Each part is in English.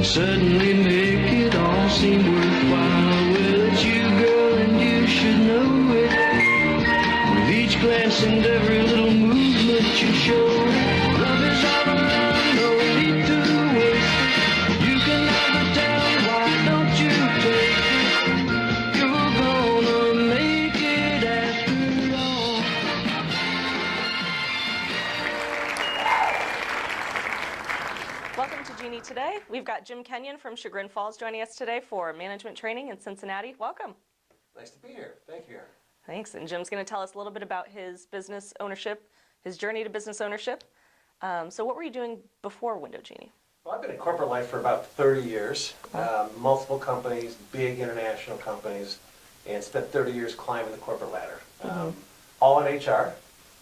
suddenly make it all seem worthwhile. Well, it's you, girl, and you should know it. With each glance and every little movement you show, love is all around, no need to waste it. You can never tell, why don't you take it? You're gonna make it after all. Welcome to Genie Today. We've got Jim Kenyon from Chagrin Falls joining us today for management training in Cincinnati. Welcome. Nice to be here. Thank you, Aaron. Thanks. And Jim's going to tell us a little bit about his business ownership, his journey to business ownership. So what were you doing before Window Genie? Well, I've been in corporate life for about 30 years, multiple companies, big international companies, and spent 30 years climbing the corporate ladder. All in HR,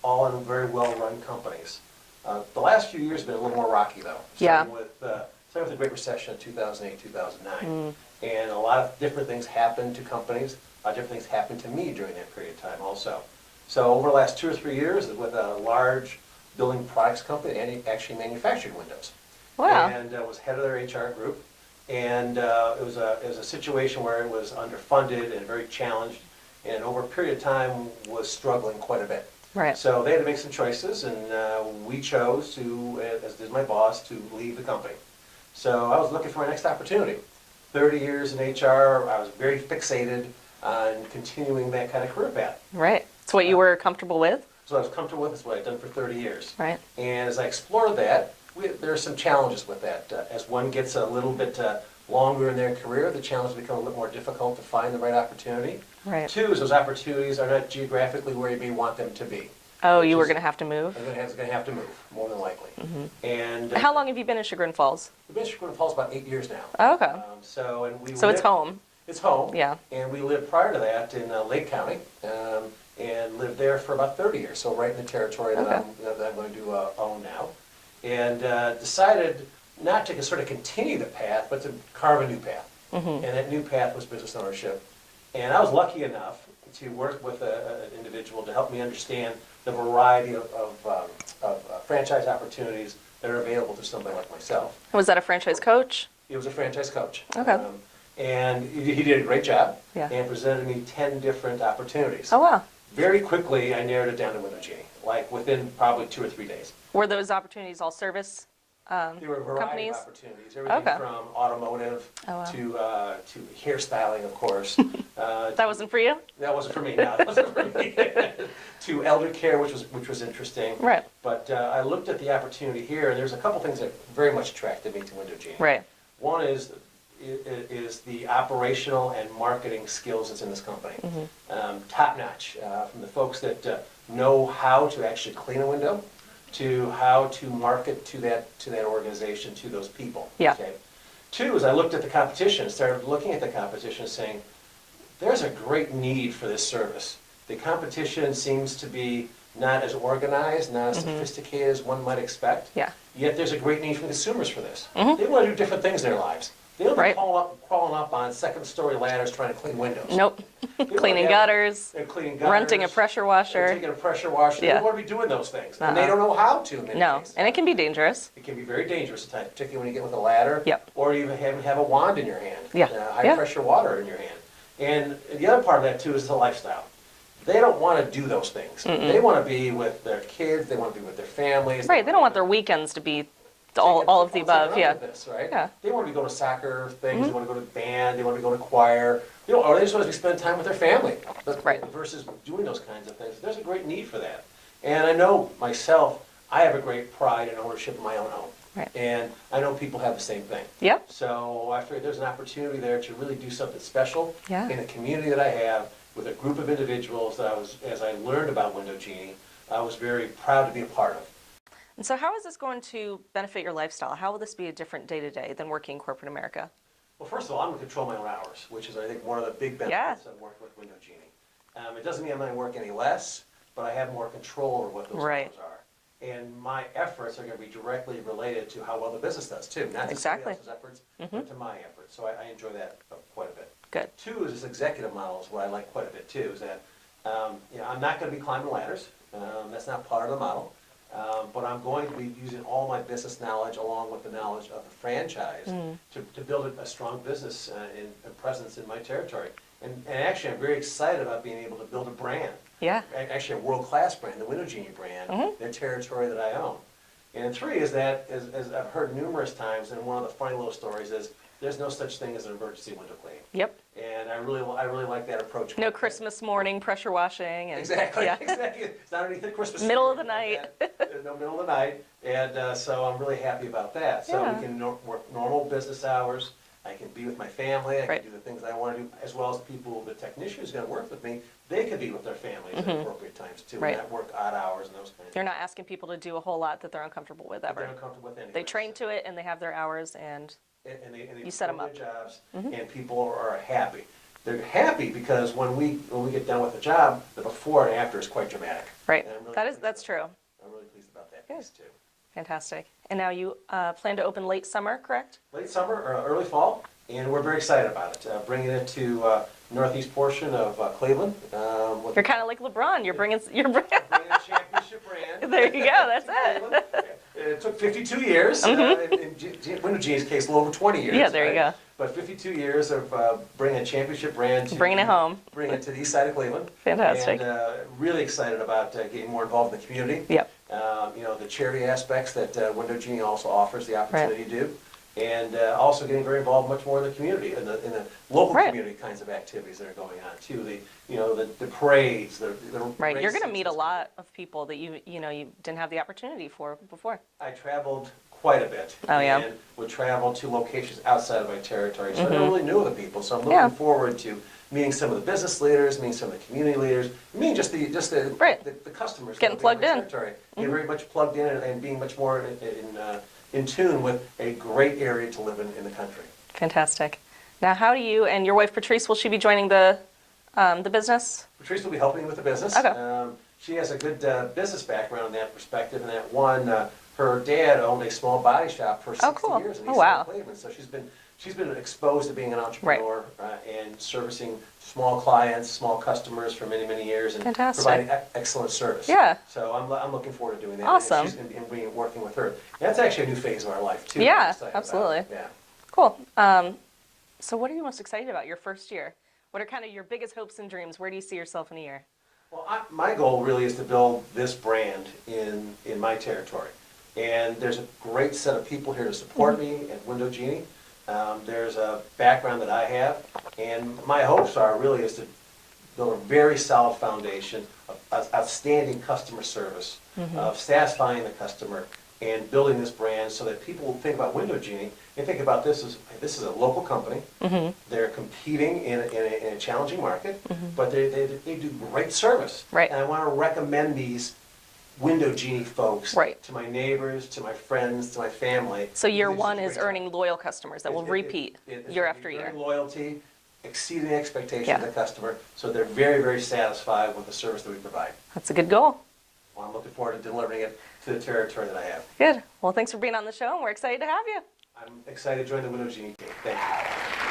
all in very well-run companies. The last few years have been a little more rocky, though. Starting with the Great Recession of 2008, 2009. And a lot of different things happened to companies. A lot of different things happened to me during that period of time also. So over the last 2 or 3 years, with a large building products company, and it actually manufactured windows. Wow. And was head of their HR group. And it was a situation where it was underfunded and very challenged, and over a period of time was struggling quite a bit. Right. So they had to make some choices, and we chose to, as did my boss, to leave the company. So I was looking for my next opportunity. 30 years in HR, I was very fixated on continuing that kind of career path. Right. It's what you were comfortable with? So I was comfortable with, it's what I'd done for 30 years. Right. And as I explored that, there are some challenges with that. As one gets a little bit longer in their career, the challenges become a little more difficult to find the right opportunity. Right. 2 is those opportunities are not geographically where you may want them to be. Oh, you were going to have to move? I'm going to have to move, more than likely. And How long have you been in Chagrin Falls? we've been in Chagrin Falls about 8 years now. Oh, okay. So it's So it's home? It's home. Yeah. And we lived prior to that in Lake County, and lived there for about 30 years. So right in the territory that I'm going to own now, and decided not to sort of continue the path, but to carve a new path. And that new path was business ownership. And I was lucky enough to work with an individual to help me understand the variety of franchise opportunities that are available to somebody like myself. Was that a franchise coach? He was a franchise coach. Okay. And he did a great job, Yeah. and presented me 10 different opportunities. Oh, wow. Very quickly, I narrowed it down to Window Genie, like within probably 2 or 3 days. Were those opportunities all service There were a variety companies? of opportunities, everything from automotive to hairstyling, of course. That wasn't for you? That wasn't for me, no, that wasn't for me. To elder care, which was interesting. Right. But I looked at the opportunity here, and there's a couple things that very much attracted me to Window Genie. Right. One is the operational and marketing skills that's in this company. Top notch, from the folks that know how to actually clean a window, to how to market to that organization, to those people. Yeah. Okay. 2 is I looked at the competition, started looking at the competition, saying, there's a great need for this service. The competition seems to be not as organized, not as sophisticated as one might expect. Yeah. Yet there's a great need from consumers for this. They want to do different things in their lives. They don't be crawling up on second-story ladders trying to clean windows. Nope. Cleaning gutters, They're cleaning gutters, renting a pressure washer. taking a pressure washer. They Yeah. don't want to be doing those things. And they don't know how to in many No, cases. and it can be dangerous. It can be very dangerous at times, particularly when you get with a ladder, Yep. or you even have a wand in your hand, Yeah. high-pressure water in your hand. And the other part of that, too, is the lifestyle. They don't want to do those things. They want to be with their kids. They want to be with their families. Right, they don't want their weekends to be all of the above, yeah. This, right? Yeah. They want to be going to soccer things. They want to go to band. They want to be going to choir. Or they just want to be spending time with their family. Right. Versus doing those kinds of things. There's a great need for that. And I know myself, I have a great pride in ownership of my own home. Right. And I know people have the same thing. Yep. So I figured there's an opportunity there to really do something special Yeah. in the community that I have with a group of individuals that as I learned about Window Genie, I was very proud to be a part of. And so how is this going to benefit your lifestyle? How will this be a different day-to-day than working in corporate America? Well, first of all, I'm going to control my own hours, which is, I think, one of the big benefits of working with Window Genie. It doesn't mean I'm going to work any less, but I have more control over what those hours are. And my efforts are going to be directly related to how well the business does, too. Not to somebody else's efforts, but to my efforts. So I enjoy that quite a bit. Good. 2 is this executive model is what I like quite a bit, too, is that I'm not going to be climbing ladders. That's not part of the model. But I'm going to be using all my business knowledge along with the knowledge of the franchise to build a strong business and presence in my territory. And actually, I'm very excited about being able to build a brand. Yeah. Actually, a world-class brand, the Window Genie brand, in a territory that I own. And three is that, as I've heard numerous times, and one of the funny little stories is, there's no such thing as an emergency window cleaning. Yep. And I really like that approach. No Christmas morning pressure washing. And, Exactly, yeah. exactly. It's not underneath the Christmas tree. Middle of the night. There's no middle of the night. And so I'm really happy about that. So Yeah. we can work normal business hours. I can be with my family. I Right. can do the things I want to do, as well as people, the technician who's going to work with me, they can be with their families at appropriate times too. Right. And not work odd hours and those kinds of You're not asking people to do a whole lot that they're uncomfortable with things. They're ever. uncomfortable with anything. They train to it and they have their hours and And they You set 'em perform their up. jobs, and people are happy. They're happy because when we get done with the job, the before and after is quite dramatic. right. And I'm really That's pleased true. I'm really pleased about that Good. piece too. Fantastic. And now you plan to open late summer, correct? Late summer or early fall, and we're very excited about it. Bringing it to northeast portion of Cleveland. With You're kind of like LeBron. You're bringing bringing a championship brand. There you go, that's to it. Cleveland. It took 52 years. In Window Genie's case, a little over 20 years. Yeah, there you right? go. But 52 years of bringing a championship brand to Bringing it home. Bringing it to the east side of Cleveland. Fantastic. And really excited about getting more involved in the community. Yep. The charity aspects that Window Genie also offers the opportunity to do. And also getting very involved much more in the community, in the local Right. community kinds of activities that are going on too. The parades, the Right. You're races. going to meet a lot of people that you didn't have the opportunity for before. I traveled quite a bit. Oh, yeah. And would travel to locations outside of my territory, so I never really knew the people. So I'm looking Yeah. forward to meeting some of the business leaders, meeting some of the community leaders, meeting just the Right. the customers. Getting that will be plugged my in. territory. Getting very much plugged in and being much more in tune with a great area to live in the country. Fantastic. Now, how do you and your wife Patrice, will she be joining the business? Patrice will be helping me with the business. Okay. She has a good business background in that perspective, and that one, her dad owned a small body shop for 60 cool. years in Oh, East wow. Cleveland. So she's been exposed to being an entrepreneur and servicing small clients, small customers for many, many years, and Fantastic. providing excellent service. Yeah. So I'm looking forward to doing that. Awesome. And working with her. And that's actually a new phase of our life too. Yeah, I'm excited about. absolutely. Yeah. Cool. So what are you most excited about your first year? What are kind of your biggest hopes and dreams? Where do you see yourself in a year? Well, my goal really is to build this brand in my territory. And there's a great set of people here to support me at Window Genie. There's a background that I have, and my hopes are really is to build a very solid foundation of outstanding customer service, of satisfying the customer, and building this brand so that people will think about Window Genie and think about this is a local company. They're competing in a challenging market, but they do great service. Right. And I want to recommend these Window Genie folks Right. to my neighbors, to my friends, to my family. So year Because one it's is a great earning loyal customers that will repeat it's year gonna after be year. very loyalty, exceeding the expectations Yeah. of the customer, so they're very, very satisfied with the service that we provide. That's a good goal. Well, I'm looking forward to delivering it to the territory that I have. Good. Well, thanks for being on the show, and we're excited to have you. I'm excited to join the Window Genie team. Thank you.